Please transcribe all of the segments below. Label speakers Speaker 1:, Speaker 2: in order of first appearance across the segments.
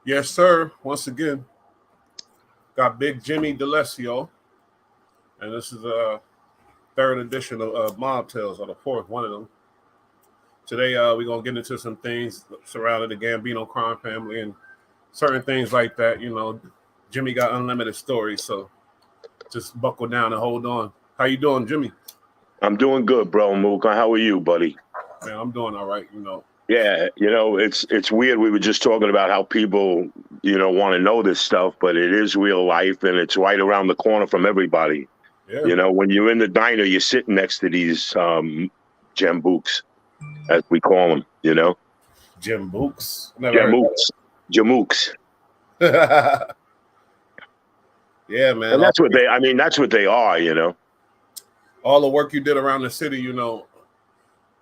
Speaker 1: Yes, sir. Once again, got Big Jimmy DeLessio, and this is a third edition of Mob Tales, or the fourth one of them. Today, we're gonna get into some things surrounding the Gambino crime family and certain things like that. You know, Jimmy got unlimited stories, so just buckle down and hold on. How you doing, Jimmy?
Speaker 2: I'm doing good, bro. Muka, how are you, buddy?
Speaker 1: Man, I'm doing all right.
Speaker 2: Yeah, it's weird. We were just talking about how people, want to know this stuff, but it is real life, and it's right around the corner from everybody.
Speaker 1: Yeah.
Speaker 2: When you're in the diner, you're sitting next to these jambooks, as we call them.
Speaker 1: Jim Books.
Speaker 2: Jamooks.
Speaker 1: Yeah, man.
Speaker 2: And that's what they. I mean, that's what they are.
Speaker 1: All the work you did around the city,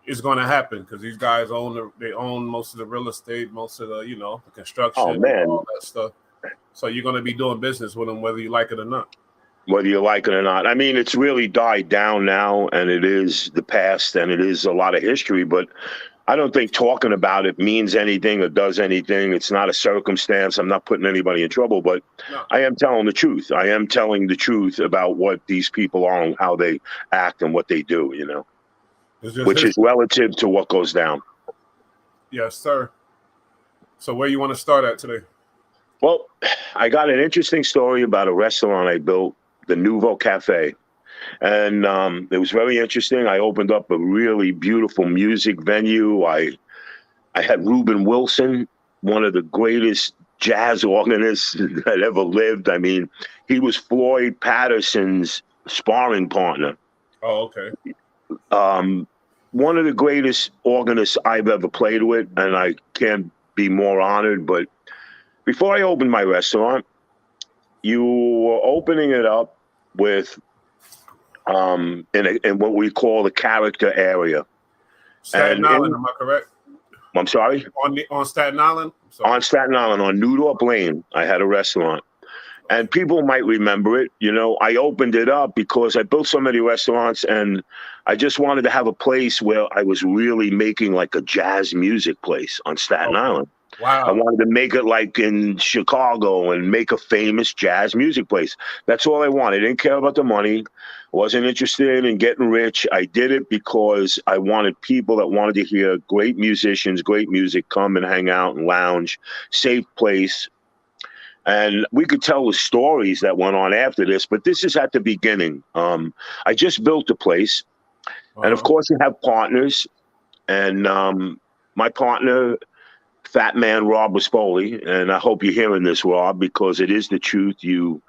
Speaker 1: is going to happen because these guys own most of the real estate, most of the the construction, all that stuff. So you're going to be doing business with them whether you like it or not.
Speaker 2: Whether you like it or not. I mean, it's really died down now, and it is the past, and it is a lot of history. But I don't think talking about it means anything or does anything. It's not a circumstance. I'm not putting anybody in trouble, but no. I am telling the truth. I am telling the truth about what these people are and how they act and what they do. Which is relative to what goes down.
Speaker 1: Yes, sir. So where you want to start at today?
Speaker 2: Well, I got an interesting story about a restaurant I built, the Nouveau Cafe. And it was very interesting. I opened up a really beautiful music venue. I had Reuben Wilson, one of the greatest jazz organists that ever lived. I mean, he was Floyd Patterson's sparring partner.
Speaker 1: Oh, okay.
Speaker 2: One of the greatest organists I've ever played with, and I can't be more honored. But before I opened my restaurant, you were opening it up with in what we call the character area.
Speaker 1: Staten Island, am I correct?
Speaker 2: I'm sorry?
Speaker 1: On Staten Island?
Speaker 2: On Staten Island, on New York Lane, I had a restaurant. And people might remember it. I opened it up because I built so many restaurants, and I just wanted to have a place where I was really making like a jazz music place on Staten Island.
Speaker 1: Wow.
Speaker 2: I wanted to make it like in Chicago and make a famous jazz music place. That's all I wanted. I didn't care about the money. I wasn't interested in getting rich. I did it because I wanted people that wanted to hear great musicians, great music, come and hang out and lounge, safe place. And we could tell the stories that went on after this, but this is at the beginning. I just built the place. And of course, you have partners. And my partner, Fat Man Rob Rispoli, and I hope you're hearing this, Rob, because it is the truth, you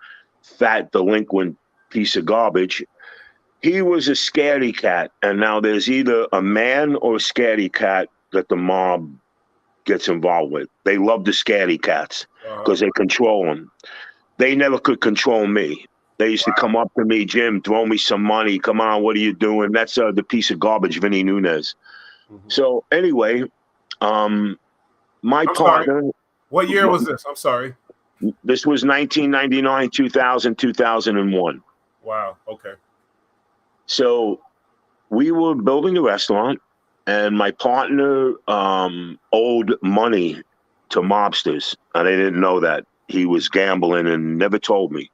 Speaker 2: fat delinquent piece of garbage. He was a scaredy cat. And now there's either a man or a scaredy cat that the mob gets involved with. They love the scaredy cats because they control them. They never could control me. They used to come up to me, Jim, throw me some money. Come on, what are you doing? That's the piece of garbage, Vinny Nunes. Mm-hmm. So anyway, my partner.
Speaker 1: Sorry. What year was this? I'm sorry.
Speaker 2: This was 1999, 2000, 2001.
Speaker 1: Wow. Okay.
Speaker 2: So we were building the restaurant, and my partner owed money to mobsters, and I didn't know that. He was gambling and never told me.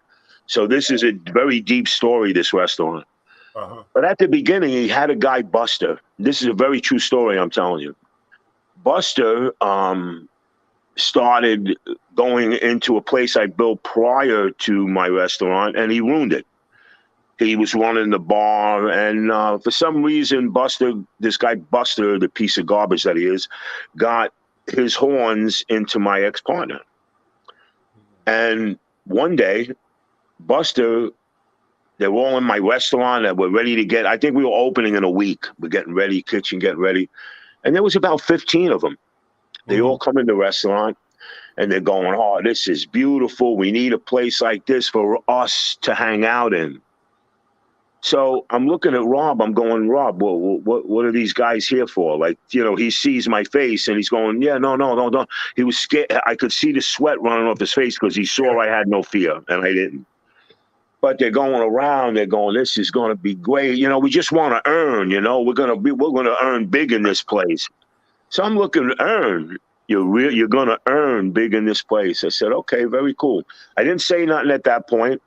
Speaker 2: So this is a very deep story, this restaurant. But at the beginning, he had a guy, Buster. This is a very true story, I'm telling you. Buster started going into a place I built prior to my restaurant, and he ruined it. He was running the bar, and for some reason, this guy Buster, the piece of garbage that he is, got his horns into my ex-partner. And one day, Buster, they were all in my restaurant, and we're ready to get, I think we were opening in a week. We're getting ready, kitchen getting ready. And there was about 15 of them. They all come in the restaurant, and they're going, oh, this is beautiful. We need a place like this for us to hang out in. So I'm looking at Rob. I'm going, Rob, what are these guys here for? Like, he sees my face, and he's going, yeah, no. He was scared. I could see the sweat running off his face because he saw I had no fear, and I didn't. But they're going around. They're going, this is going to be great. We just want to earn. We're going to earn big in this place. So I'm looking to earn. You're gonna earn big in this place. I said, okay, very cool. I didn't say nothing at that point.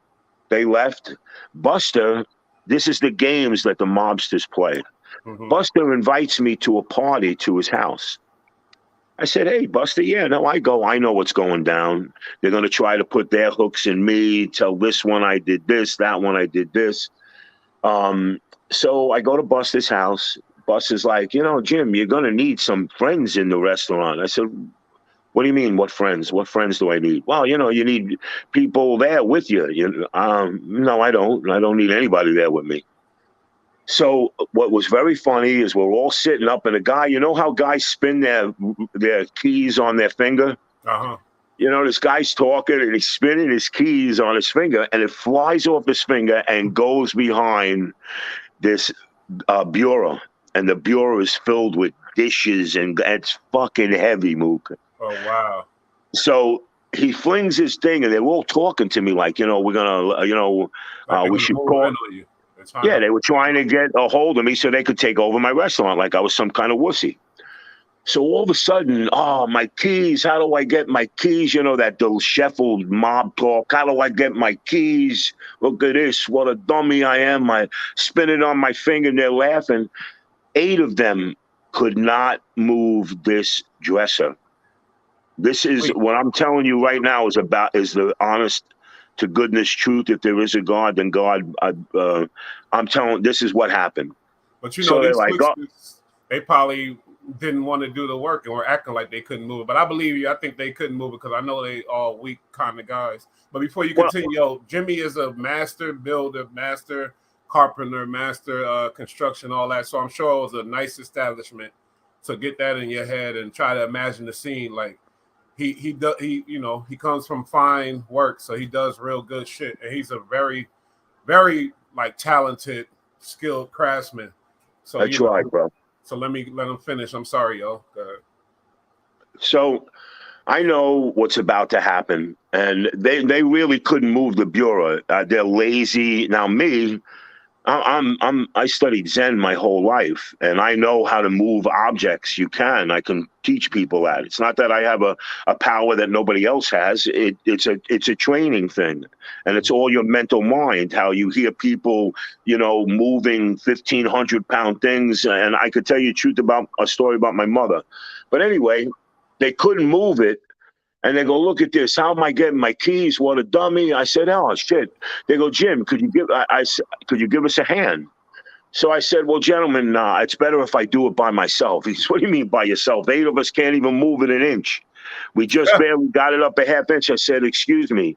Speaker 2: They left. Buster, this is the games that the mobsters play.
Speaker 1: Mm-hmm.
Speaker 2: Buster invites me to a party to his house. I said, hey, Buster, yeah, no, I go. I know what's going down. They're going to try to put their hooks in me, tell this one I did this, that one I did this. So I go to Buster's house. Buster's like, Jim, you're going to need some friends in the restaurant. I said, what do you mean, what friends? What friends do I need? Well, you need people there with you. No, I don't. I don't need anybody there with me. So what was very funny is we're all sitting up, and a guy, how guys spin their keys on their finger?
Speaker 1: Uh-huh.
Speaker 2: This guy's talking, and he's spinning his keys on his finger, and it flies off his finger and goes behind this bureau. And the bureau is filled with dishes, and it's fucking heavy, Mook.
Speaker 1: Oh, wow.
Speaker 2: So he flings his thing, and they're all talking to me like, we're going to, we should call. Yeah, they were trying to get a hold of me so they could take over my restaurant like I was some kind of wussy. So all of a sudden, my keys, how do I get my keys? That those Sheffield mob talk. How do I get my keys? Look at this. What a dummy I am. I spin it on my finger, and they're laughing. 8 of them could not move this dresser. This is what I'm telling you right now is the honest to goodness truth. If there is a God, then God, I'm telling, this is what happened.
Speaker 1: But these they probably didn't want to do the work and were acting like they couldn't move. But I believe you. I think they couldn't move because I know they all weak kind of guys. But before you continue, Jimmy is a master builder, master carpenter, master construction, all that. So I'm sure it was a nice establishment. So get that in your head and try to imagine the scene. Like he comes from fine work, so he does real good shit, and he's a very, very talented, skilled craftsman. So
Speaker 2: that's right, bro.
Speaker 1: So let him finish. I'm sorry, yo. Go ahead.
Speaker 2: So I know what's about to happen, and they really couldn't move the bureau. They're lazy. Now me, I studied Zen my whole life, and I know how to move objects. I can teach people that. It's not that I have a power that nobody else has. It's a training thing, and it's all your mental mind. How you hear people, moving 1,500-pound things. And I could tell you a story about my mother, but anyway, they couldn't move it. And they go, look at this. How am I getting my keys? What a dummy. I said, oh, shit. They go, Jim, could you give us a hand? So I said, well, gentlemen, it's better if I do it by myself. He says, what do you mean by yourself? 8 of us can't even move it an inch. We just barely got it up a half inch. I said, excuse me.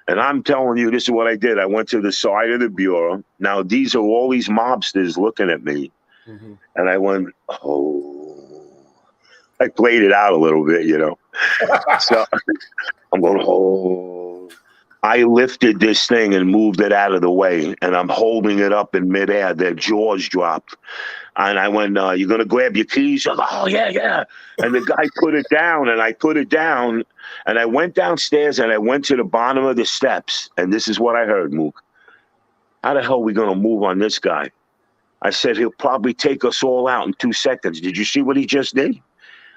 Speaker 2: And I'm telling you, this is what I did. I went to the side of the bureau. Now, these are all these mobsters looking at me. Mm-hmm. And I went, oh. I played it out a little bit, So I'm going, oh. I lifted this thing and moved it out of the way, and I'm holding it up in midair. Their jaws dropped. And I went, you going to grab your keys? I go, oh, yeah. And the guy put it down, and I put it down. And I went downstairs, and I went to the bottom of the steps. And this is what I heard, Mook. How the hell are we going to move on this guy? I said, he'll probably take us all out in 2 seconds. Did you see what he just did?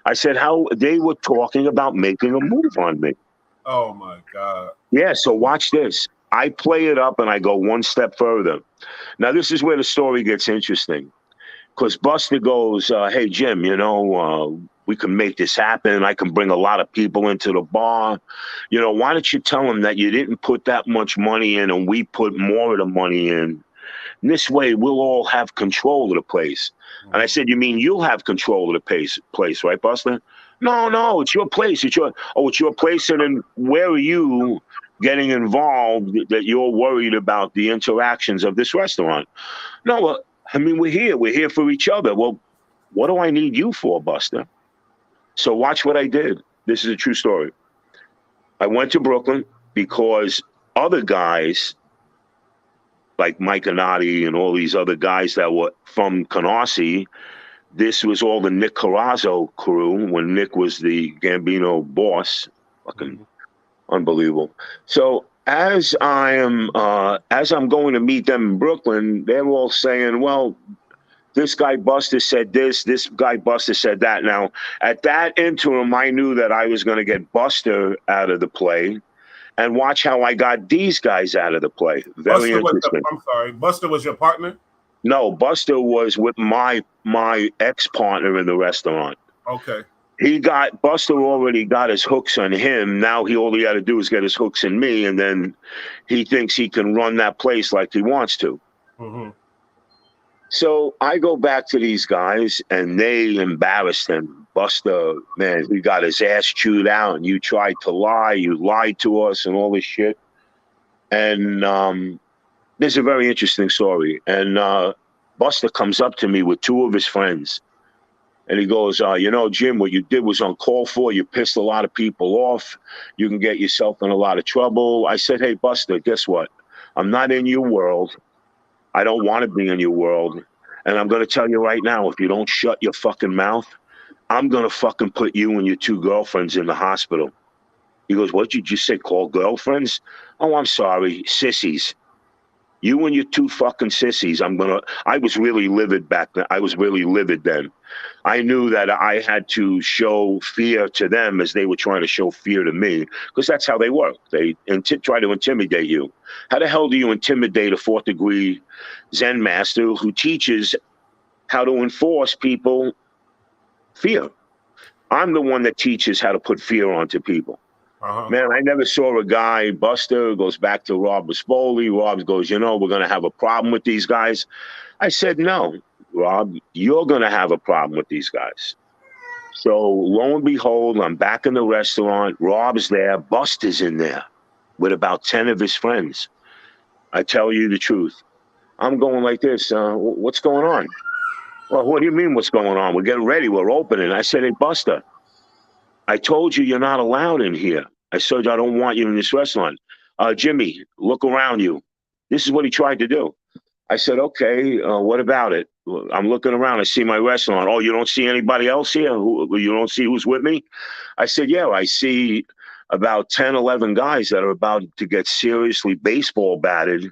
Speaker 2: I said, how they were talking about making a move on me.
Speaker 1: Oh, my God.
Speaker 2: Yeah, so watch this. I play it up and I go one step further. Now, this is where the story gets interesting. Because Buster goes, hey, Jim, we can make this happen. I can bring a lot of people into the bar. Why don't you tell them that you didn't put that much money in and we put more of the money in? And this way, we'll all have control of the place. Mm-hmm. And I said, you mean you'll have control of the place, right, Buster? No, it's your place. It's your place. And then where are you getting involved that you're worried about the interactions of this restaurant? No, we're here. We're here for each other. Well, what do I need you for, Buster? So watch what I did. This is a true story. I went to Brooklyn because other guys like Mike Anati and all these other guys that were from Canarsie, this was all the Nick Carrazzo crew when Nick was the Gambino boss. Fucking unbelievable. So as I'm going to meet them in Brooklyn, they're all saying, well, this guy Buster said this guy Buster said that. Now, at that interim, I knew that I was going to get Buster out of the play, and watch how I got these guys out of the play. Very interesting.
Speaker 1: I'm sorry, Buster was your partner?
Speaker 2: No, Buster was with my ex-partner in the restaurant.
Speaker 1: Okay.
Speaker 2: Buster already got his hooks on him. Now all he got to do is get his hooks in me, and then he thinks he can run that place like he wants to.
Speaker 1: Mm-hmm.
Speaker 2: So I go back to these guys, and they embarrassed him. Buster, man, he got his ass chewed out, and you tried to lie. You lied to us and all this shit. And this is a very interesting story. And Buster comes up to me with two of his friends. And he goes, Jim, what you did was uncalled for. You pissed a lot of people off. You can get yourself in a lot of trouble. I said, hey, Buster, guess what? I'm not in your world. I don't want to be in your world. And I'm going to tell you right now, if you don't shut your fucking mouth, I'm going to fucking put you and your two girlfriends in the hospital. He goes, what'd you just say, call girlfriends? Oh, I'm sorry, sissies. You and your two fucking sissies, I was really livid back then. I was really livid then. I knew that I had to show fear to them as they were trying to show fear to me, because that's how they work. They try to intimidate you. How the hell do you intimidate a fourth degree Zen master who teaches how to enforce people fear? I'm the one that teaches how to put fear onto people.
Speaker 1: Uh-huh.
Speaker 2: Man, I never saw a guy, Buster goes back to Rob Rispoli. Rob goes, we're going to have a problem with these guys. I said, no, Rob, you're going to have a problem with these guys. So lo and behold, I'm back in the restaurant. Rob's there. Buster's in there with about 10 of his friends. I tell you the truth. I'm going like this. What's going on? Well, what do you mean what's going on? We're getting ready. We're opening. I said, hey, Buster, I told you you're not allowed in here. I said, I don't want you in this restaurant. Jimmy, look around you. This is what he tried to do. I said, okay, what about it? I'm looking around. I see my restaurant. Oh, you don't see anybody else here? You don't see who's with me? I said, yeah, I see about 10, 11 guys that are about to get seriously baseball batted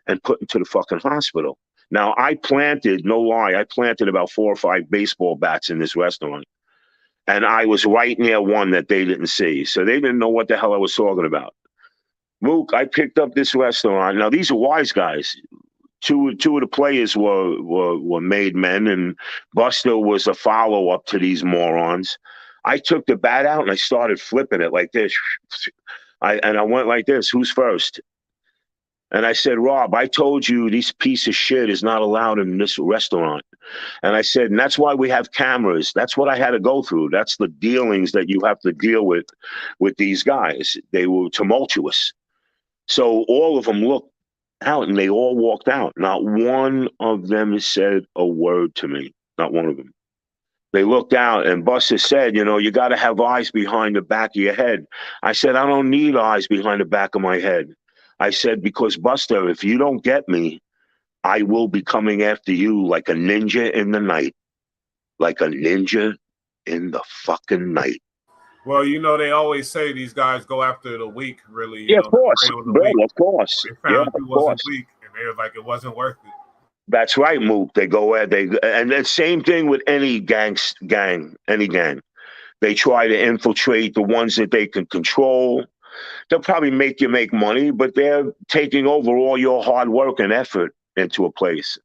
Speaker 2: and put into the fucking hospital. Now, no lie, I planted about 4 or 5 baseball bats in this restaurant. And I was right near one that they didn't see. So they didn't know what the hell I was talking about. Mook, I picked up this restaurant. Now, these are wise guys. Two of the players were made men, and Buster was a follow-up to these morons. I took the bat out, and I started flipping it like this. I went like this, who's first? And I said, Rob, I told you this piece of shit is not allowed in this restaurant. And I said, and that's why we have cameras. That's what I had to go through. That's the dealings that you have to deal with these guys. They were tumultuous. So all of them looked out and they all walked out. Not one of them said a word to me. Not one of them. They looked out and Buster said, you got to have eyes behind the back of your head. I said, I don't need eyes behind the back of my head. I said, because Buster, if you don't get me, I will be coming after you like a ninja in the night. Like a ninja in the fucking night.
Speaker 1: Well, they always say these guys go after the weak, really.
Speaker 2: Yeah, of course. Bro, of course.
Speaker 1: They found you wasn't weak, and they was like, it wasn't worth it.
Speaker 2: That's right, Mook. They go and the same thing with any gang. They try to infiltrate the ones that they can control. They'll probably make you make money, but they're taking over all your hard work and effort into a place.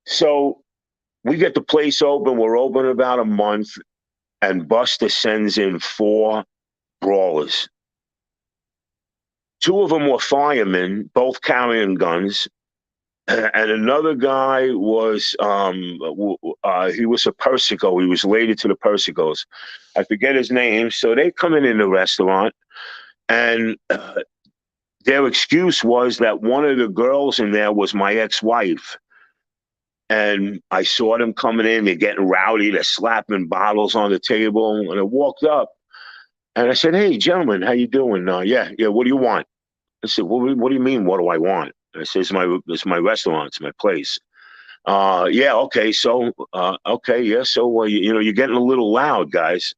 Speaker 2: So we get the place open. We're open about a month, and Buster sends in 4 brawlers. 2 of them were firemen, both carrying guns. And another guy was, he was a Persico. He was related to the Persicos. I forget his name. So they come in the restaurant, and their excuse was that one of the girls in there was my ex-wife. And I saw them coming in. They're getting rowdy. They're slapping bottles on the table. And I walked up, and I said, hey, gentlemen, how you doing? Yeah, what do you want? I said, what do you mean, what do I want? I said, it's my restaurant. It's my place. Yeah, okay. So, okay, yeah. So, you're getting a little loud, guys.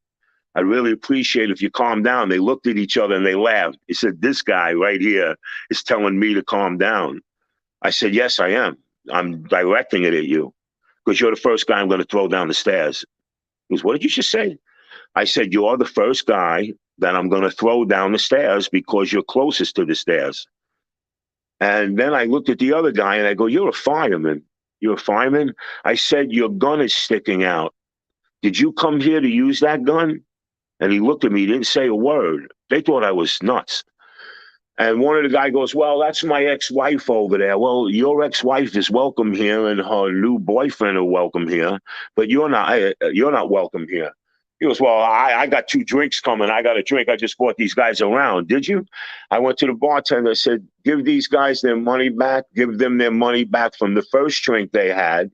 Speaker 2: I'd really appreciate if you calm down. They looked at each other and they laughed. He said, this guy right here is telling me to calm down. I said, yes, I am. I'm directing it at you. because you're the first guy I'm going to throw down the stairs. He goes, what did you just say? I said, you're the first guy that I'm going to throw down the stairs because you're closest to the stairs. And then I looked at the other guy and I go, you're a fireman. You're a fireman? I said, your gun is sticking out. Did you come here to use that gun? And he looked at me, he didn't say a word. They thought I was nuts. And one of the guy goes, well, that's my ex-wife over there. Well, your ex-wife is welcome here and her new boyfriend are welcome here, but you're not welcome here. He goes, well, I got 2 drinks coming. I got a drink. I just brought these guys around. Did you? I went to the bartender. I said, give these guys their money back. Give them their money back from the first drink they had.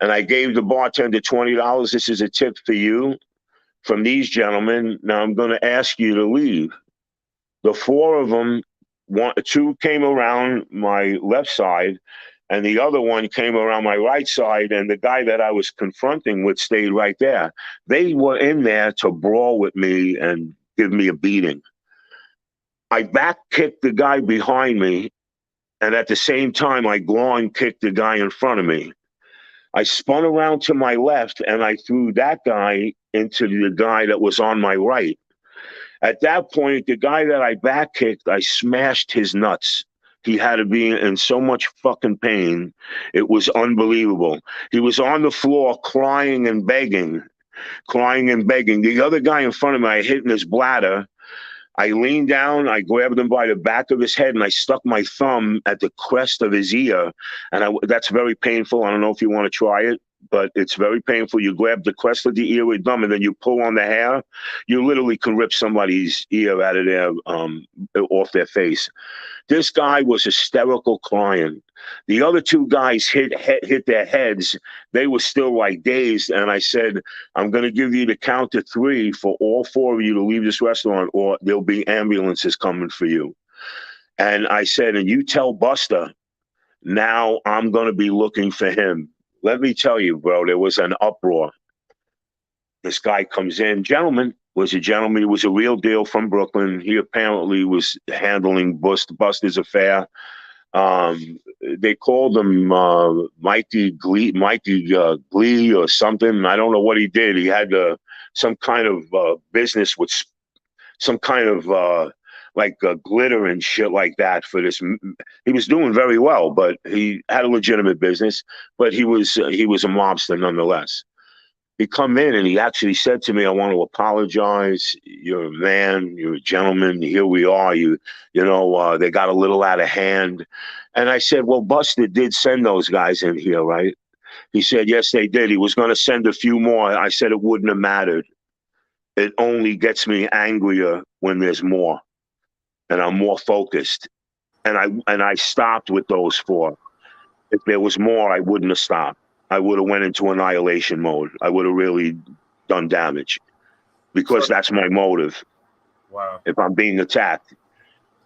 Speaker 2: And I gave the bartender $20. This is a tip for you from these gentlemen. Now I'm going to ask you to leave. The 4 of them, 2 came around my left side, and the other one came around my right side, and the guy that I was confronting with stayed right there. They were in there to brawl with me and give me a beating. I back kicked the guy behind me, and at the same time, I groin kicked the guy in front of me. I spun around to my left, and I threw that guy into the guy that was on my right. At that point, the guy that I back kicked, I smashed his nuts. He had to be in so much fucking pain. It was unbelievable. He was on the floor crying and begging. The other guy in front of me, I hit in his bladder. I leaned down, I grabbed him by the back of his head, and I stuck my thumb at the crest of his ear. And that's very painful. I don't know if you want to try it, but it's very painful. You grab the crest of the ear with thumb, and then you pull on the hair. You literally can rip somebody's ear out of their, off their face. This guy was hysterical crying. The other 2 guys hit their heads. They were still like dazed. And I said, I'm going to give you the count to 3 for all 4 of you to leave this restaurant, or there'll be ambulances coming for you. And I said, and you tell Buster, now I'm going to be looking for him. Let me tell you, bro, there was an uproar. This guy comes in. Gentleman was a gentleman. He was a real deal from Brooklyn. He apparently was handling Buster's affair. They called him Mikey Glee or something. I don't know what he did. He had some kind of business with some kind of glitter and shit like that for this. He was doing very well, but he had a legitimate business, but he was a mobster nonetheless. He come in and he actually said to me, I want to apologize. You're a man, you're a gentleman. Here we are. They got a little out of hand. And I said, well, Buster did send those guys in here, right? He said, yes, they did. He was going to send a few more. I said, it wouldn't have mattered. It only gets me angrier when there's more. And I'm more focused. And I stopped with those 4. If there was more, I wouldn't have stopped. I would have went into annihilation mode. I would have really done damage because that's my motive.
Speaker 1: Wow.
Speaker 2: If I'm being attacked.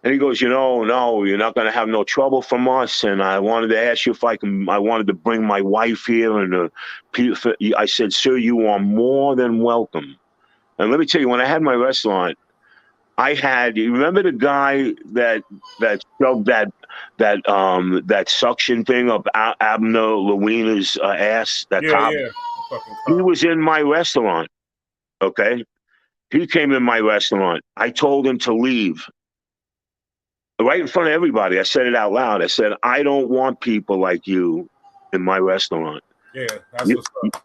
Speaker 2: And he goes, no, you're not going to have no trouble from us. And I wanted to ask you if I wanted to bring my wife here. And I said, sir, you are more than welcome. And let me tell you, when I had my restaurant, you remember the guy that shoved that suction up Abner Lewina's ass, that cop?
Speaker 1: Yeah.
Speaker 2: He was in my restaurant, okay? He came in my restaurant. I told him to leave. Right in front of everybody, I said it out loud. I said, I don't want people like you in my restaurant.
Speaker 1: Yeah, that's what's up.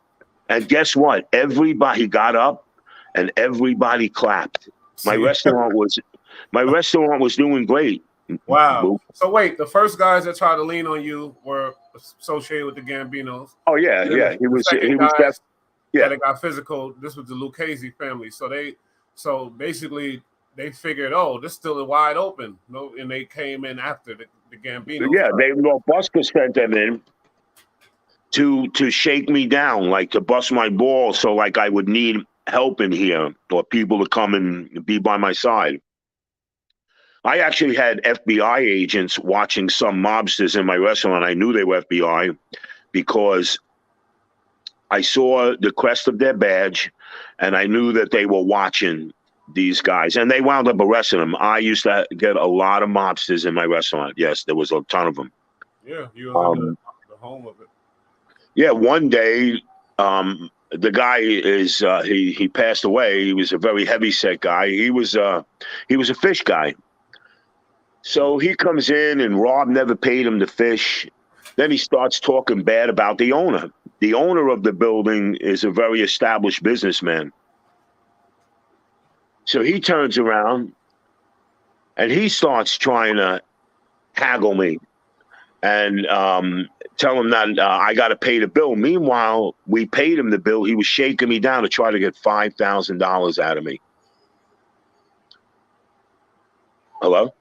Speaker 2: And guess what? Everybody got up and everybody clapped. My restaurant was doing great.
Speaker 1: Wow. So wait, the first guys that tried to lean on you were associated with the Gambinos.
Speaker 2: Oh yeah. He was
Speaker 1: that it got physical. This was the Lucchese family. So basically they figured, this still is wide open. No, and they came in after the Gambinos.
Speaker 2: Yeah, Buster sent them in to shake me down, like to bust my balls, so like I would need help in here or people to come and be by my side. I actually had FBI agents watching some mobsters in my restaurant. I knew they were FBI because I saw the crest of their badge and I knew that they were watching these guys, and they wound up arresting them. I used to get a lot of mobsters in my restaurant. Yes, there was a ton of them.
Speaker 1: Yeah, you was in the home of it.
Speaker 2: Yeah, one day, the guy is he passed away. He was a very heavy set guy. He was a fish guy. So he comes in and Rob never paid him the fish. Then he starts talking bad about the owner. The owner of the building is a very established businessman. So he turns around and he starts trying to haggle me and tell him that I got to pay the bill. Meanwhile, we paid him the bill. He was shaking me down to try to get $5,000 out of me. Hello?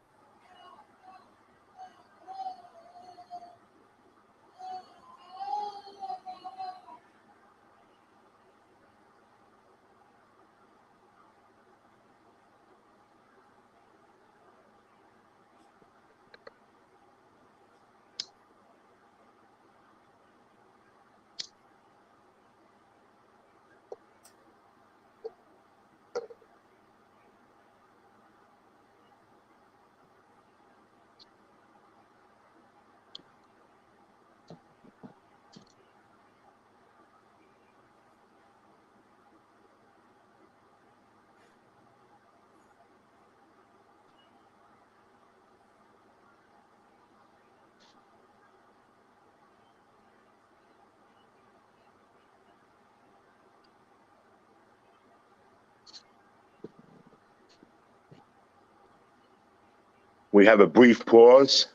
Speaker 2: We have a brief pause.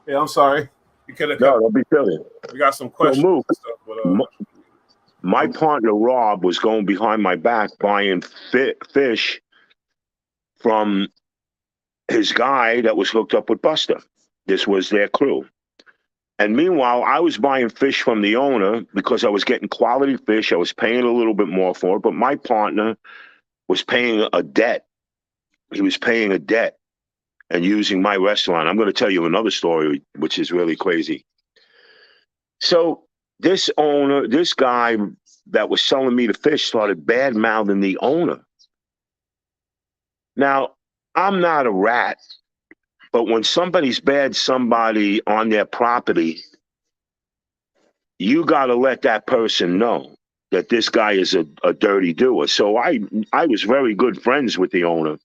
Speaker 1: Yeah, I'm sorry. You could have
Speaker 2: No,
Speaker 1: cut.
Speaker 2: don't be silly.
Speaker 1: We got some
Speaker 2: So,
Speaker 1: questions
Speaker 2: Mook,
Speaker 1: and stuff, but
Speaker 2: my partner Rob was going behind my back buying fish from his guy that was hooked up with Buster. This was their crew. And meanwhile, I was buying fish from the owner because I was getting quality fish. I was paying a little bit more for it, but my partner was paying a debt. He was paying a debt and using my restaurant. I'm going to tell you another story, which is really crazy. So this owner, this guy that was selling me the fish started bad mouthing the owner. Now, I'm not a rat, but when somebody's bad somebody on their property, you got to let that person know that this guy is a dirty doer. So I was very good friends with the owner.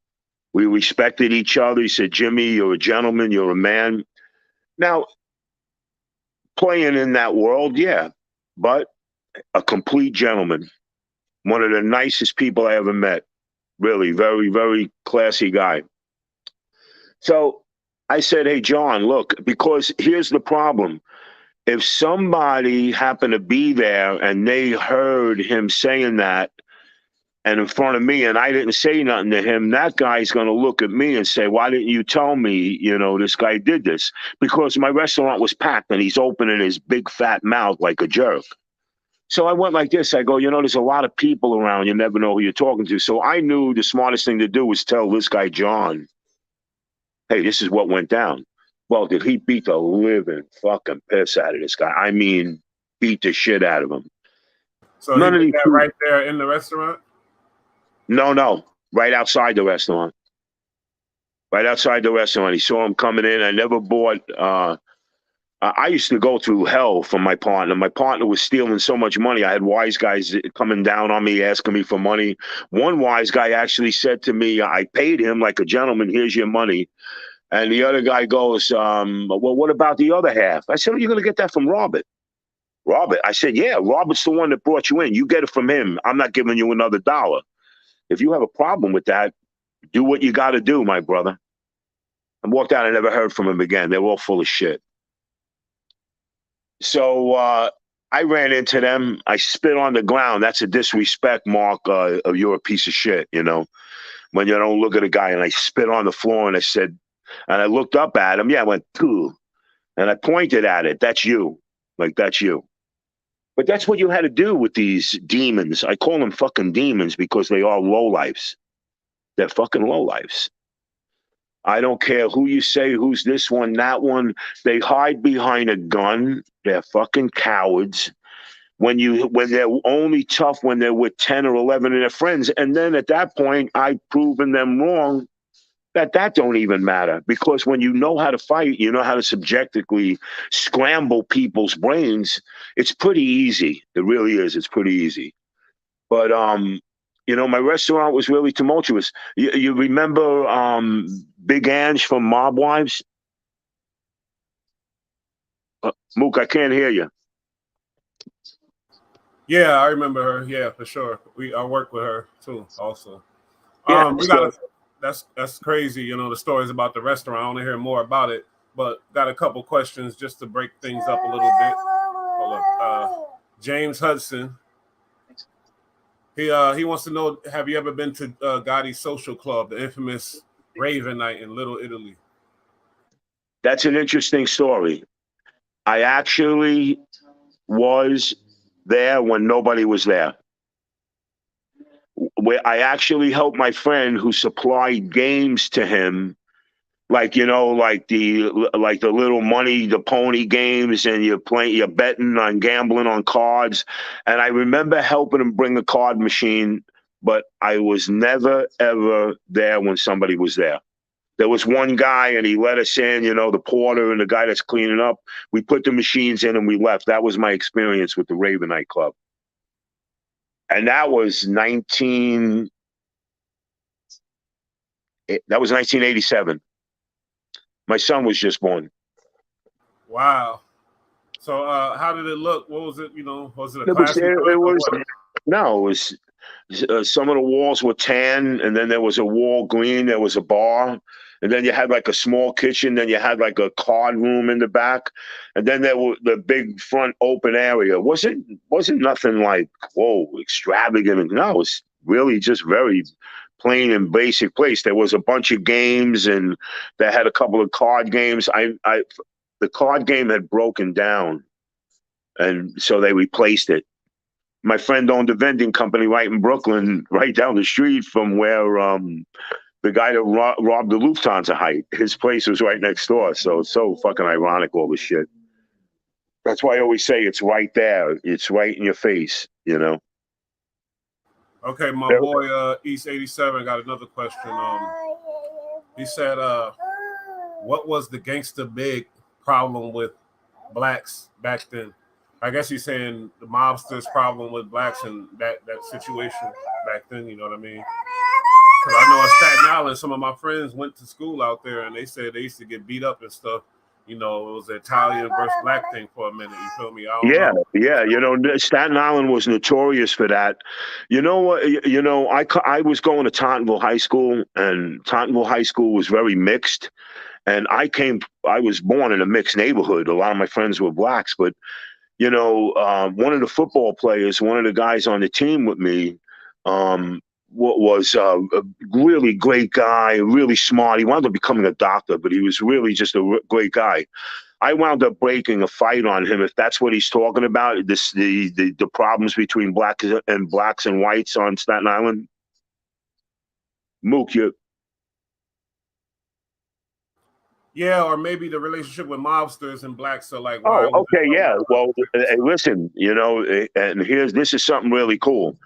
Speaker 2: We respected each other. He said, Jimmy, you're a gentleman, you're a man. Now, playing in that world, yeah, but a complete gentleman. One of the nicest people I ever met. Really, very, very classy guy. So I said, hey, John, look, because here's the problem. If somebody happened to be there and they heard him saying that and in front of me and I didn't say nothing to him, that guy's going to look at me and say, why didn't you tell me, this guy did this? Because my restaurant was packed and he's opening his big fat mouth like a jerk. So I went like this. I go, there's a lot of people around. You never know who you're talking to. So I knew the smartest thing to do was tell this guy, John, hey, this is what went down. Well, did he beat the living fucking piss out of this guy? I mean, beat the shit out of him.
Speaker 1: So he
Speaker 2: None of
Speaker 1: did
Speaker 2: these
Speaker 1: that
Speaker 2: people,
Speaker 1: right there in the restaurant?
Speaker 2: no, right outside the restaurant. Right outside the restaurant. He saw him coming in. I never bought, I used to go through hell for my partner. My partner was stealing so much money. I had wise guys coming down on me, asking me for money. One wise guy actually said to me, I paid him like a gentleman, here's your money. And the other guy goes, well, what about the other half? I said, you're going to get that from Robert. Robert? I said, yeah, Robert's the one that brought you in. You get it from him. I'm not giving you another dollar. If you have a problem with that, do what you got to do, my brother. I walked out. I never heard from him again. They were all full of shit. So I ran into them. I spit on the ground. That's a disrespect mark of you're a piece of shit, when you don't look at a guy. And I spit on the floor and I said, and I looked up at him. Yeah, I went, pooh. And I pointed at it. That's you. Like, that's you. But that's what you had to do with these demons. I call them fucking demons because they are lowlifes. They're fucking lowlifes. I don't care who you say, who's this one, that one. They hide behind a gun. They're fucking cowards. When they're only tough when they're with 10 or 11 of their friends. And then at that point, I've proven them wrong that don't even matter. Because when you know how to fight, you know how to subjectively scramble people's brains, it's pretty easy. It really is. It's pretty easy. But, my restaurant was really tumultuous. You remember Big Ange from Mob Wives? Mook, I can't hear you.
Speaker 1: Yeah, I remember her. Yeah, for sure. I worked with her too, also.
Speaker 2: Yeah,
Speaker 1: That's crazy. The stories about the restaurant. I want to hear more about it, but got a couple questions just to break things up a little bit. Hold up. James Hudson. He wants to know: have you ever been to Gotti's Social Club, the infamous Raven Night in Little Italy?
Speaker 2: That's an interesting story. I actually was there when nobody was there. Where I actually helped my friend who supplied games to him, like like the little money, the pony games, and you're betting on gambling on cards. And I remember helping him bring a card machine, but I was never ever there when somebody was there. There was one guy and he let us in, the porter and the guy that's cleaning up. We put the machines in and we left. That was my experience with the Raven Night Club. And that was 1987. My son was just born.
Speaker 1: Wow. So how did it look? What was it? Was it a
Speaker 2: It was,
Speaker 1: classy?
Speaker 2: it was no, it was some of the walls were tan, and then there was a wall green. There was a bar, and then you had like a small kitchen. Then you had like a card room in the back, and then there was the big front open area. Wasn't nothing like extravagant. No, it was really just very plain and basic place. There was a bunch of games, and they had a couple of card games. The card game had broken down, and so they replaced it. My friend owned a vending company right in Brooklyn, right down the street from where the guy that robbed the Lufthansa Height. His place was right next door. So it's so fucking ironic, all this shit. That's why I always say it's right there. It's right in your face,
Speaker 1: Okay, my boy East 87 got another question. He said, what was the gangster big problem with blacks back then? I guess he's saying the mobsters' problem with blacks and that situation back then. You know what I mean? Because I know in Staten Island, some of my friends went to school out there, and they said they used to get beat up and stuff. It was the Italian versus black thing for a minute. You feel me? I don't know.
Speaker 2: Yeah. Staten Island was notorious for that. You know what? I was going to Tottenville High School, and Tottenville High School was very mixed. And I was born in a mixed neighborhood. A lot of my friends were blacks, but one of the football players, one of the guys on the team with me, was a really great guy, really smart. He wound up becoming a doctor, but he was really just a great guy. I wound up breaking a fight on him. If that's what he's talking about, the problems between blacks and whites on Staten Island. Mook, you.
Speaker 1: Yeah, or maybe the relationship with mobsters and blacks. So like, why
Speaker 2: Oh,
Speaker 1: was
Speaker 2: okay, yeah. Well,
Speaker 1: it?
Speaker 2: hey, listen, and this is something really cool.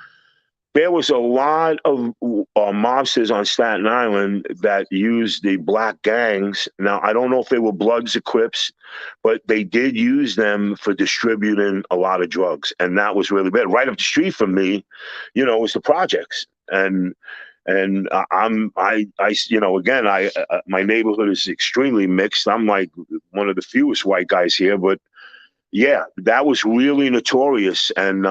Speaker 2: There was a lot of mobsters on Staten Island that used the black gangs. Now, I don't know if they were Bloods or Crips, but they did use them for distributing a lot of drugs, and that was really bad. Right up the street from me, was the projects, and again, my neighborhood is extremely mixed. I'm like one of the fewest white guys here, but yeah, that was really notorious, and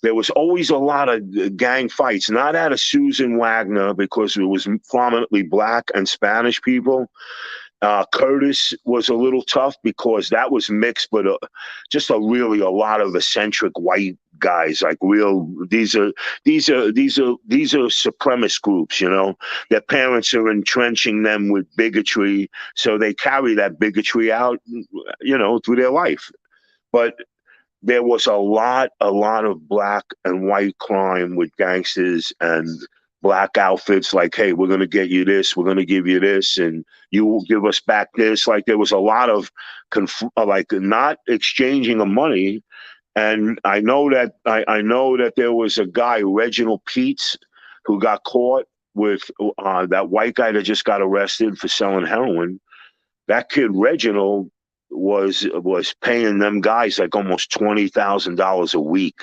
Speaker 2: there was always a lot of gang fights, not out of Susan Wagner because it was prominently black and Spanish people. Curtis was a little tough because that was mixed, but just a lot of eccentric white guys, like these are supremacist groups, Their parents are entrenching them with bigotry, so they carry that bigotry out, through their life. But there was a lot of black and white crime with gangsters and black outfits like, hey, we're going to get you this, we're going to give you this, and you will give us back this. Like there was a lot of not exchanging of money. And I know that there was a guy, Reginald Peets, who got caught with that white guy that just got arrested for selling heroin. That kid Reginald was paying them guys like almost $20,000 a week.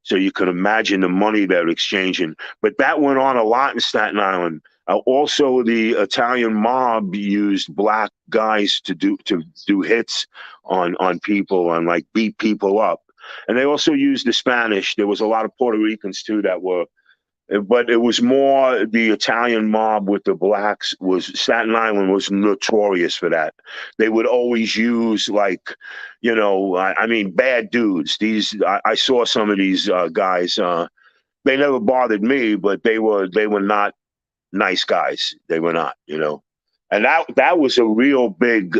Speaker 2: So you can imagine the money they're exchanging. But that went on a lot in Staten Island. Also, the Italian mob used black guys to do hits on people and like beat people up. And they also used the Spanish. There was a lot of Puerto Ricans too that were. But it was more the Italian mob with the blacks. Staten Island was notorious for that. They would always use bad dudes. I saw some of these guys. They never bothered me, but they were not nice guys. They were not, And that was a real big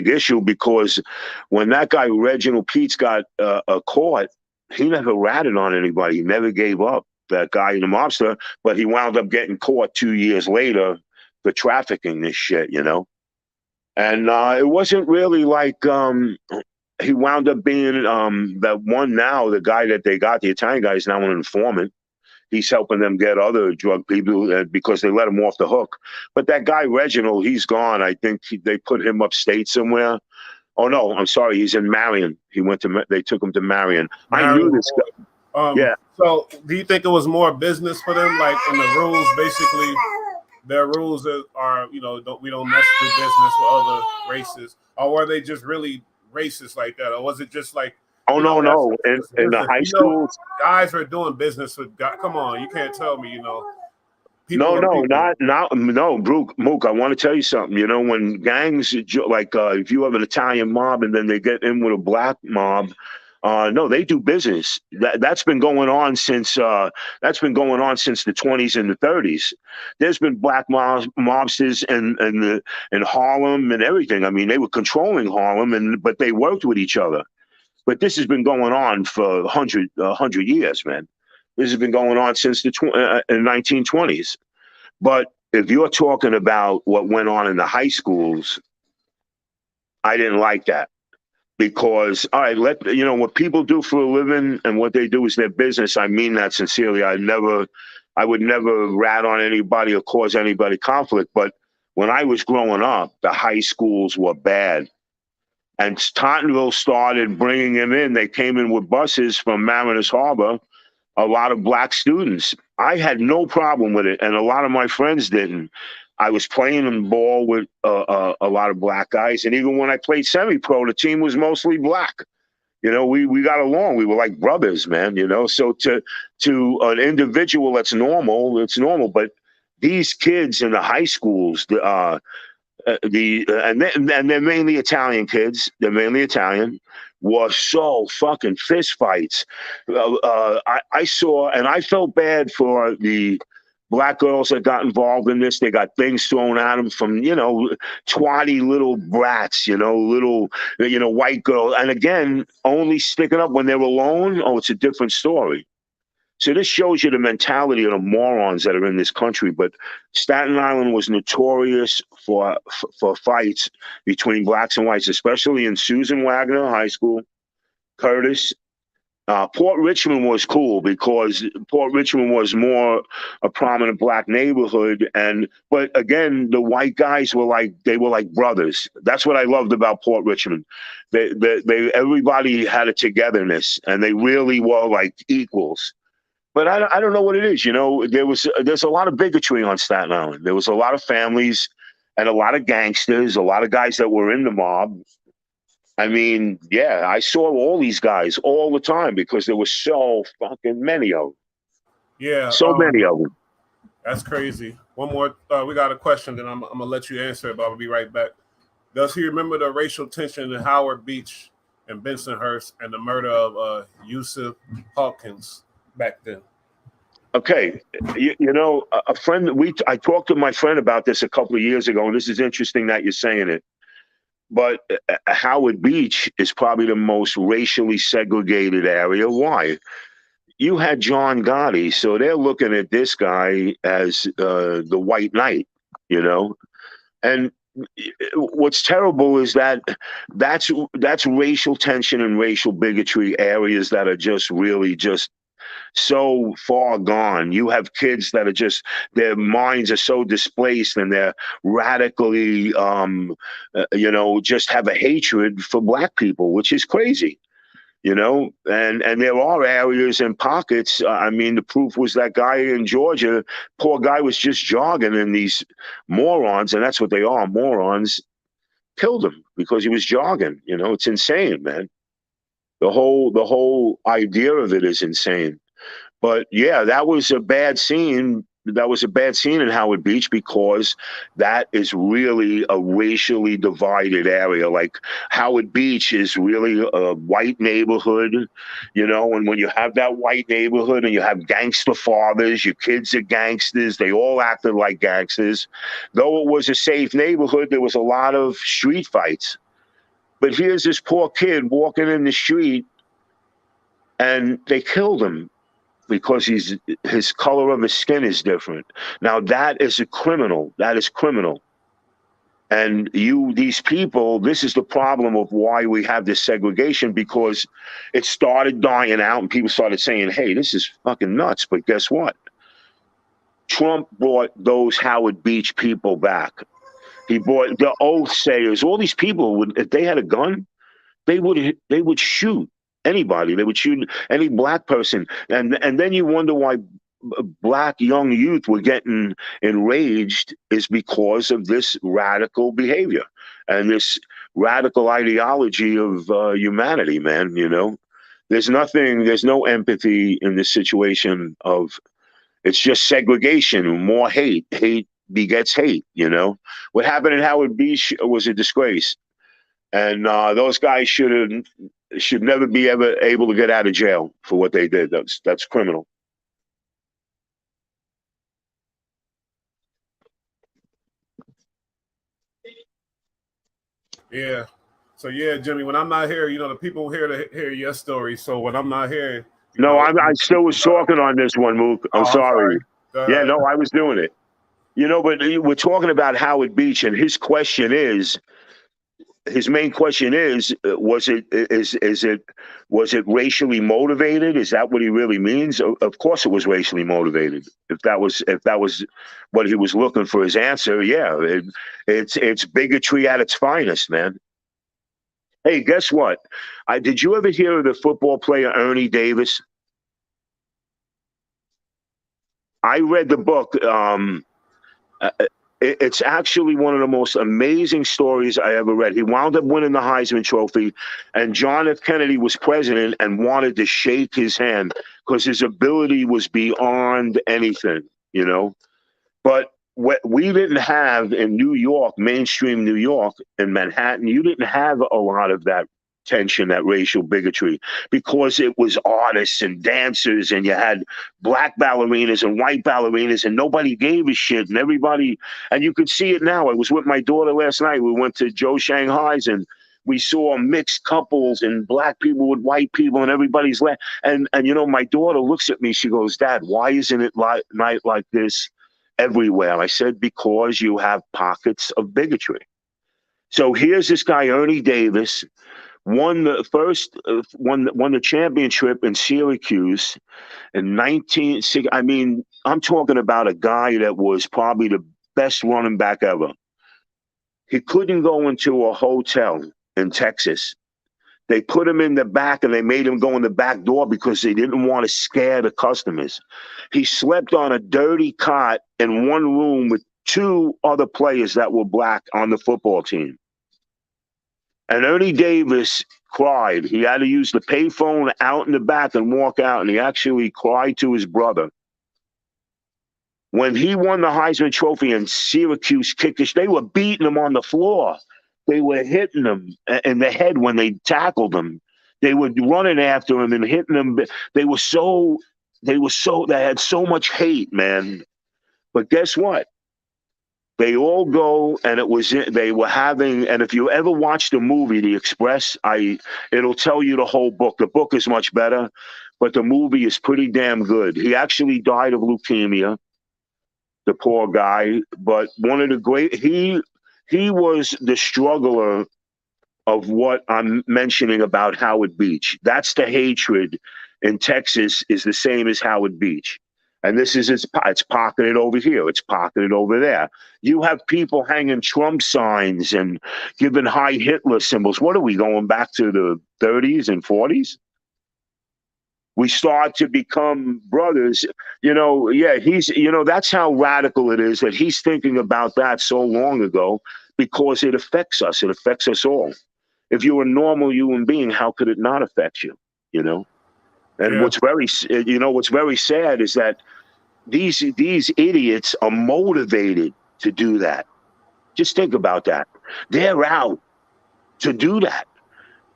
Speaker 2: issue because when that guy Reginald Peets got caught, he never ratted on anybody. He never gave up. That guy in the mobster, but he wound up getting caught 2 years later for trafficking this shit, And it wasn't really like he wound up being that one now, the guy that they got, the Italian guy, is now an informant. He's helping them get other drug people because they let him off the hook. But that guy Reginald, he's gone. I think they put him upstate somewhere. Oh no, I'm sorry, he's in Marion. They took him to Marion. I knew this guy. Yeah.
Speaker 1: So do you think it was more business for them? Like in the rules, basically, their rules are, we don't mess do business with other races, or were they just really racist like that, or was it just like?
Speaker 2: Oh no. In the high schools,
Speaker 1: guys are doing business with. Come on, you can't tell me,
Speaker 2: Mook, I want to tell you something. When gangs, if you have an Italian mob and then they get in with a black mob, no, they do business. That's been going on since the 20s and the 30s. There's been black mobsters in Harlem and everything. I mean, they were controlling Harlem, but they worked with each other. But this has been going on for 100 years, man. This has been going on since the 1920s. But if you're talking about what went on in the high schools, I didn't like that. Because, all right, what people do for a living and what they do is their business. I mean that sincerely. I would never rat on anybody or cause anybody conflict. But when I was growing up, the high schools were bad. And Tottenville started bringing them in. They came in with buses from Mariners Harbor, a lot of black students. I had no problem with it, and a lot of my friends didn't. I was playing in ball with a lot of black guys, and even when I played semi-pro, the team was mostly black. We got along. We were like brothers, man. So to an individual, that's normal. It's normal, but these kids in the high schools, and they're mainly Italian kids. They're mainly Italian. Was so fucking fist fights. I saw, and I felt bad for the black girls that got involved in this. They got things thrown at them from, twatty little brats, little, white girls. And again, only sticking up when they're alone. Oh, it's a different story. So this shows you the mentality of the morons that are in this country. But Staten Island was notorious for fights between blacks and whites, especially in Susan Wagner High School, Curtis. Port Richmond was cool because Port Richmond was more a prominent black neighborhood, but again, the white guys were like brothers. That's what I loved about Port Richmond. They everybody had a togetherness, and they really were like equals. But I don't know what it is. There's a lot of bigotry on Staten Island. There was a lot of families and a lot of gangsters, a lot of guys that were in the mob. I mean, yeah, I saw all these guys all the time because there were so fucking many of them.
Speaker 1: Yeah.
Speaker 2: So many of them.
Speaker 1: That's crazy. One more. We got a question, then I'm going to let you answer it, but I'll be right back. Does he remember the racial tension in Howard Beach and Bensonhurst and the murder of Yusuf Hawkins back then?
Speaker 2: Okay. A friend, I talked to my friend about this a couple of years ago, and this is interesting that you're saying it. But Howard Beach is probably the most racially segregated area. Why? You had John Gotti, so they're looking at this guy as the white knight, And what's terrible is that's racial tension and racial bigotry areas that are just really just so far gone. You have kids that are just, their minds are so displaced and they're radically, just have a hatred for black people, which is crazy, and there are areas and pockets. I mean, the proof was that guy in Georgia, poor guy was just jogging and these morons, and that's what they are, morons, killed him because he was jogging. It's insane, man. The whole idea of it is insane. But yeah, that was a bad scene. That was a bad scene in Howard Beach because that is really a racially divided area. Like Howard Beach is really a white neighborhood, and when you have that white neighborhood and you have gangster fathers, your kids are gangsters, they all acted like gangsters. Though it was a safe neighborhood, there was a lot of street fights. But here's this poor kid walking in the street and they killed him because his color of his skin is different. Now that is a criminal. That is criminal. And these people, this is the problem of why we have this segregation, because it started dying out and people started saying, hey, this is fucking nuts. But guess what? Trump brought those Howard Beach people back. He brought the oath sayers. All these people, if they had a gun, they would shoot anybody. They would shoot any black person. And then you wonder why black young youth were getting enraged is because of this radical behavior and this radical ideology of humanity, man. There's no empathy in this situation it's just segregation, more hate. Hate begets hate, What happened in Howard Beach was a disgrace. And those guys should never be ever able to get out of jail for what they did. That's criminal.
Speaker 1: Yeah. So yeah, Jimmy, when I'm not here, the people here to hear your story. So when I'm not here,
Speaker 2: I still was talking on this one, Mook. I'm sorry. Yeah, no, I was doing it. But we're talking about Howard Beach, and his main question is, was it racially motivated? Is that what he really means? Of course it was racially motivated. If that was what he was looking for his answer, yeah, it's bigotry at its finest, man. Hey, guess what? Did you ever hear of the football player Ernie Davis? I read the book. It's actually one of the most amazing stories I ever read. He wound up winning the Heisman Trophy, and John F. Kennedy was president and wanted to shake his hand because his ability was beyond anything, But what we didn't have in New York, mainstream New York, in Manhattan, you didn't have a lot of that tension, that racial bigotry, because it was artists and dancers, and you had black ballerinas and white ballerinas, and nobody gave a shit, and everybody, and you could see it now. I was with my daughter last night. We went to Joe Shanghai's, and we saw mixed couples and black people with white people, and everybody's and you know, my daughter looks at me. She goes, "Dad, why isn't it night like this everywhere?" I said, "Because you have pockets of bigotry." So here's this guy, Ernie Davis, won the championship in Syracuse in 1960. I mean, I'm talking about a guy that was probably the best running back ever. He couldn't go into a hotel in Texas. They put him in the back, and they made him go in the back door because they didn't want to scare the customers. He slept on a dirty cot in one room with two other players that were black on the football team. And Ernie Davis cried. He had to use the payphone out in the back and walk out, and he actually cried to his brother. When he won the Heisman Trophy and Syracuse kicked his, they were beating him on the floor. They were hitting him in the head when they tackled him. They were running after him and hitting him. They had so much hate, man. But guess what? They all go, and they were having, and if you ever watch the movie, The Express, it'll tell you the whole book. The book is much better, but the movie is pretty damn good. He actually died of leukemia, the poor guy, but one of the great, he was the struggler of what I'm mentioning about Howard Beach. That's the hatred in Texas is the same as Howard Beach. And this is it's pocketed over here. It's pocketed over there. You have people hanging Trump signs and giving Heil Hitler symbols. What are we going back to the 30s and 40s? We start to become brothers. You know, yeah, that's how radical it is that he's thinking about that so long ago, because it affects us. It affects us all. If you're a normal human being, how could it not affect you? You know? And what's very sad is that these idiots are motivated to do that. Just think about that. They're out to do that.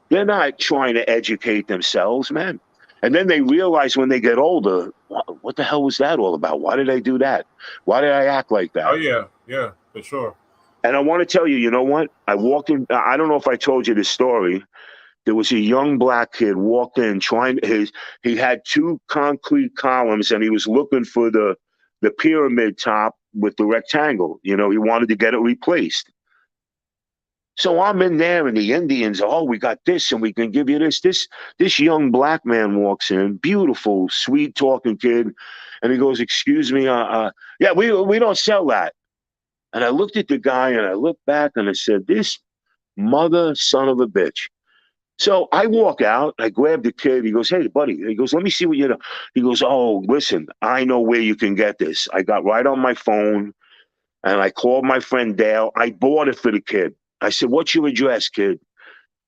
Speaker 2: They're not trying to educate themselves, man. And then they realize when they get older, what the hell was that all about? Why did I do that? Why did I act like that?
Speaker 1: Oh, yeah, for sure.
Speaker 2: And I want to tell you, you know what? I walked in, I don't know if I told you this story. There was a young black kid walked in he had two concrete columns, and he was looking for the pyramid top with the rectangle. You know, he wanted to get it replaced. So I'm in there, and the Indians, we got this, and we can give you this. This young black man walks in, beautiful, sweet talking kid, and he goes, "Excuse me, yeah, we don't sell that." And I looked at the guy, and I looked back, and I said, "This mother son of a bitch." So I walk out, I grab the kid. He goes, "Hey, buddy." He goes, "Let me see what you know." He goes, "Oh, listen, I know where you can get this." I got right on my phone, and I called my friend Dale. I bought it for the kid. I said, "What's your address, kid?"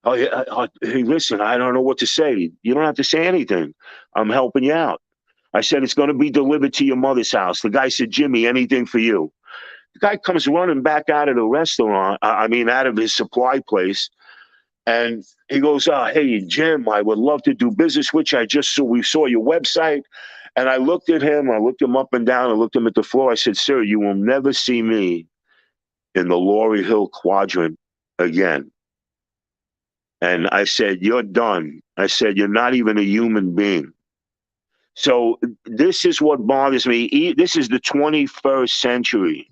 Speaker 2: "Oh, hey, listen, I don't know what to say." "You don't have to say anything. I'm helping you out." I said, "It's going to be delivered to your mother's house." The guy said, "Jimmy, anything for you." The guy comes running back out of the restaurant, out of his supply place. And he goes, "Hey, Jim, I would love to do business with you. We saw your website." And I looked at him. I looked him up and down. I looked him at the floor. I said, "Sir, you will never see me in the Laurie Hill quadrant again." And I said, "You're done." I said, "You're not even a human being." So this is what bothers me. This is the 21st century.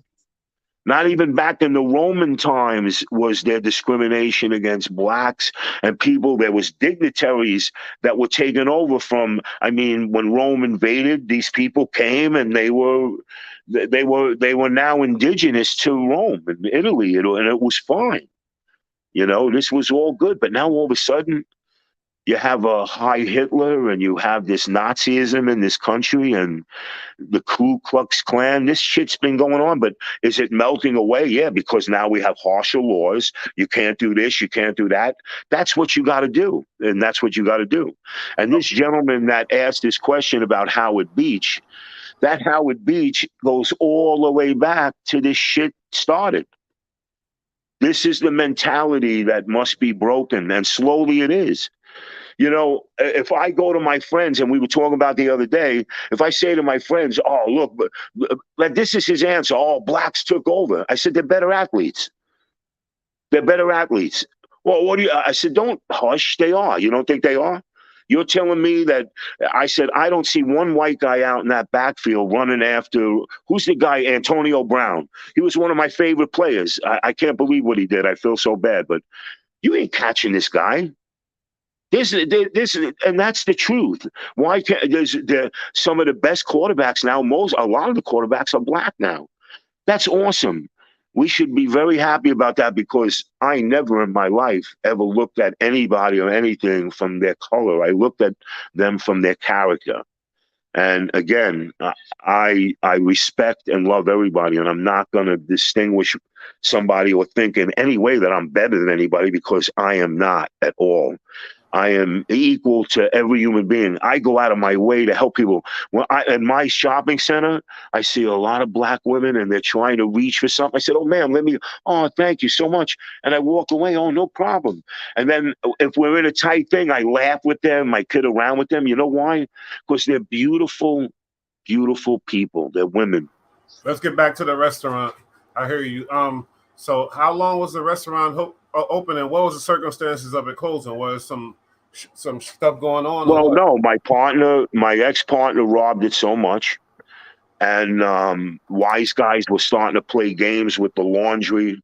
Speaker 2: Not even back in the Roman times was there discrimination against blacks and people. There was dignitaries that were taken over from, when Rome invaded, these people came, and they were now indigenous to Rome and Italy, and it was fine. You know, this was all good. But now all of a sudden, you have a Heil Hitler, and you have this Nazism in this country, and the Ku Klux Klan. This shit's been going on, but is it melting away? Yeah, because now we have harsher laws. You can't do this, you can't do that. That's what you got to do, and that's what you got to do. And this gentleman that asked this question about Howard Beach, that Howard Beach goes all the way back to this shit started. This is the mentality that must be broken, and slowly it is. You know, if I go to my friends, and we were talking about the other day, if I say to my friends, oh, look, like this is his answer, oh, blacks took over. I said, they're better athletes. They're better athletes. Well, what do you, I said, don't hush. They are. You don't think they are? You're telling me that, I said, I don't see one white guy out in that backfield running after, who's the guy, Antonio Brown? He was one of my favorite players. I can't believe what he did. I feel so bad, but you ain't catching this guy. This, and that's the truth. Why can't there some of the best quarterbacks now? A lot of the quarterbacks are black now. That's awesome. We should be very happy about that, because I never in my life ever looked at anybody or anything from their color. I looked at them from their character. And again, I respect and love everybody, and I'm not going to distinguish somebody or think in any way that I'm better than anybody, because I am not at all. I am equal to every human being. I go out of my way to help people. In my shopping center, I see a lot of black women and they're trying to reach for something. I said, oh, ma'am, oh, thank you so much. And I walk away, oh, no problem. And then if we're in a tight thing, I laugh with them, I kid around with them. You know why? Because they're beautiful, beautiful people. They're women.
Speaker 1: Let's get back to the restaurant. I hear you. So how long was the restaurant open, and what was the circumstances of it closing? Was some stuff going on?
Speaker 2: Well, no, my ex-partner robbed it so much, and wise guys were starting to play games with the laundry.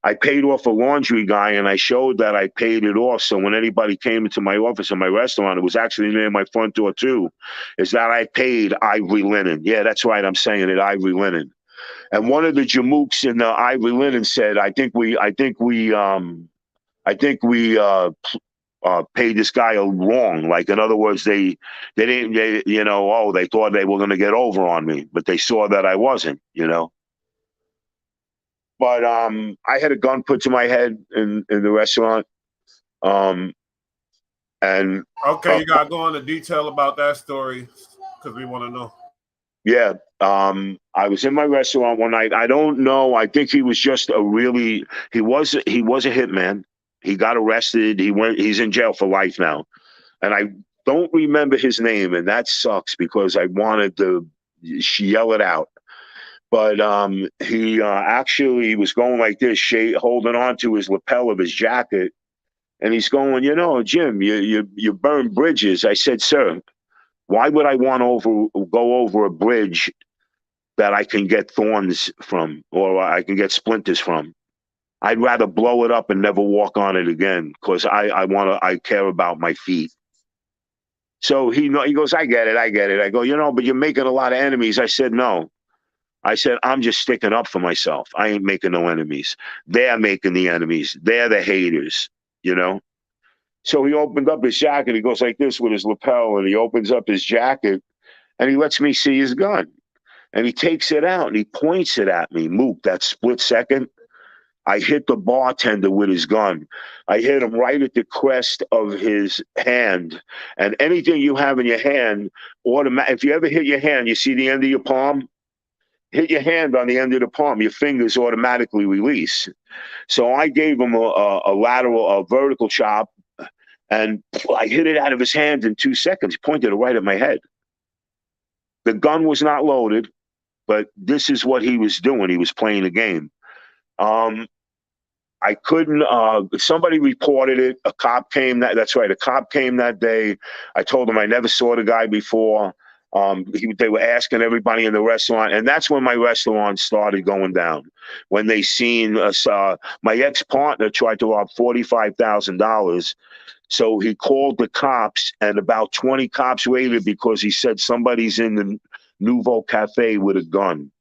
Speaker 2: I paid off a laundry guy, and I showed that I paid it off. So when anybody came into my office in my restaurant, it was actually near my front door too, is that I paid ivory linen. Yeah, that's right. I'm saying it, ivory linen. And one of the jamooks in the ivory linen said, I think we paid this guy wrong. Like, in other words, they thought they were going to get over on me, but they saw that I wasn't, But I had a gun put to my head in the restaurant. And
Speaker 1: okay, you got to go into detail about that story, because we want to know.
Speaker 2: Yeah. I was in my restaurant one night. I don't know. I think he was just he was a hitman. He got arrested. He's in jail for life now. And I don't remember his name. And that sucks, because I wanted to yell it out. But he actually was going like this, holding on to his lapel of his jacket. And he's going, Jim, you burn bridges. I said, sir, why would I want to go over a bridge that I can get thorns from, or I can get splinters from? I'd rather blow it up and never walk on it again, because I care about my feet. So he goes, I get it. I go, but you're making a lot of enemies. I said, no. I said, I'm just sticking up for myself. I ain't making no enemies. They're making the enemies. They're the haters, So he opened up his jacket. He goes like this with his lapel, and he opens up his jacket, and he lets me see his gun. And he takes it out, and he points it at me. Mook, that split second, I hit the bartender with his gun. I hit him right at the crest of his hand. And anything you have in your hand, if you ever hit your hand, you see the end of your palm? Hit your hand on the end of the palm, your fingers automatically release. So I gave him a vertical chop, and I hit it out of his hand in 2 seconds. He pointed it right at my head. The gun was not loaded, but this is what he was doing. He was playing a game. I couldn't, somebody reported it. A cop came that's right. A cop came that day. I told him I never saw the guy before. They were asking everybody in the restaurant, and that's when my restaurant started going down. When they seen us, my ex-partner tried to rob $45,000. So he called the cops, and about 20 cops waited, because he said somebody's in the Nouveau Cafe with a gun.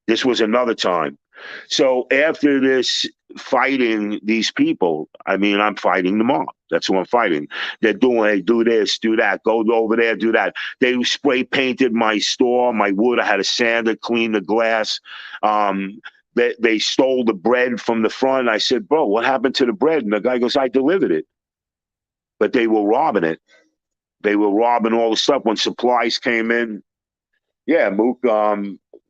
Speaker 2: This was another time. So after this, fighting these people, I'm fighting them all. That's who I'm fighting. They do this, do that, go over there, do that. They spray painted my store, my wood. I had a sander clean the glass. They stole the bread from the front. I said, bro, what happened to the bread? And the guy goes, I delivered it. But they were robbing it. They were robbing all the stuff when supplies came in. Yeah, Mook.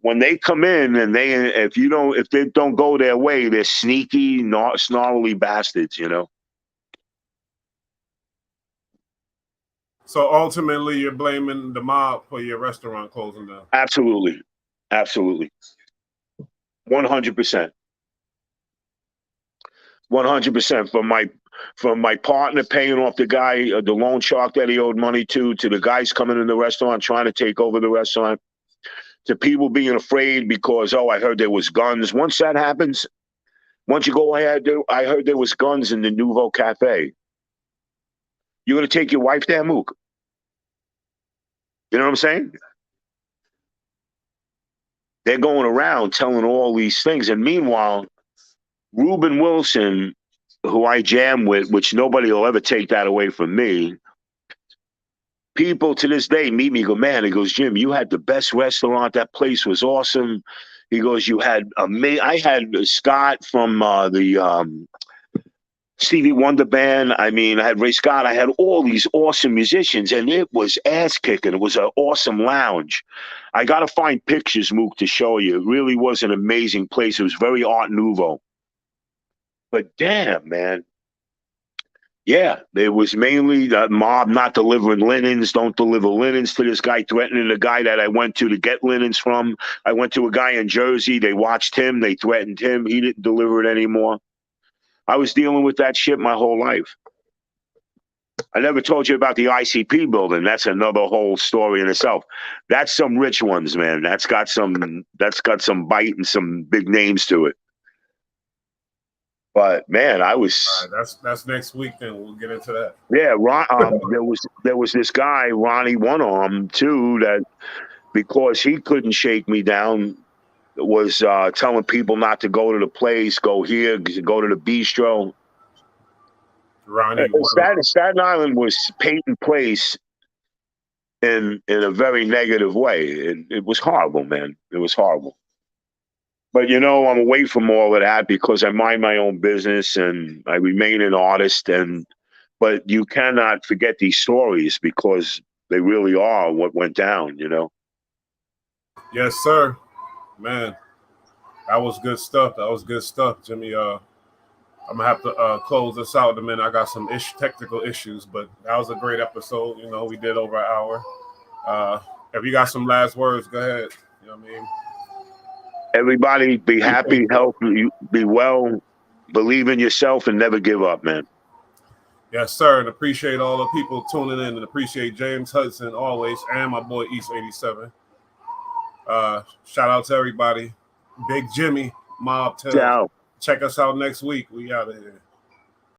Speaker 2: when they come in and if they don't go their way, they're sneaky, snarly bastards, you know.
Speaker 1: So ultimately, you're blaming the mob for your restaurant closing down.
Speaker 2: Absolutely, 100%. 100% from my partner paying off the guy, the loan shark that he owed money to the guys coming in the restaurant trying to take over the restaurant, to people being afraid because, I heard there was guns. Once that happens, once you go ahead, I heard there was guns in the Nouveau Cafe. You're going to take your wife there, Mook? You know what I'm saying? They're going around telling all these things. And meanwhile, Ruben Wilson, who I jam with, which nobody will ever take that away from me, people to this day meet me, go, man, he goes, Jim, you had the best restaurant. That place was awesome. He goes, you had I had Scott from the Stevie Wonder band. I mean, I had Ray Scott. I had all these awesome musicians, and it was ass kicking. It was an awesome lounge. I got to find pictures, Mook, to show you. It really was an amazing place. It was very Art Nouveau. But damn, man. Yeah, it was mainly the mob not delivering linens. Don't deliver linens to this guy, threatening the guy that I went to get linens from. I went to a guy in Jersey. They watched him. They threatened him. He didn't deliver it anymore. I was dealing with that shit my whole life. I never told you about the ICP building. That's another whole story in itself. That's some rich ones, man. That's got some bite and some big names to it. But man, I was.
Speaker 1: That's next week. Then we'll get into that.
Speaker 2: Yeah, there was this guy, Ronnie One Arm, too, that because he couldn't shake me down, was telling people not to go to the place, go here, go to the bistro.
Speaker 1: Ronnie,
Speaker 2: Staten Island was painting place in a very negative way. It was horrible, man. It was horrible. But, I'm away from all of that because I mind my own business and I remain an artist. But you cannot forget these stories because they really are what went down,
Speaker 1: Yes, sir. Man, that was good stuff. Jimmy. I'm going to have to close this out in a minute. I got some technical issues, but that was a great episode. We did over an hour. If you got some last words, go ahead. You know what I mean?
Speaker 2: Everybody be happy, healthy, be well, believe in yourself, and never give up, man.
Speaker 1: Yes, sir. And appreciate all the people tuning in, and appreciate James Hudson always, and my boy East 87. Shout out to everybody. Big Jimmy, Mob Tales.
Speaker 2: Ciao.
Speaker 1: Check us out next week. We out of here.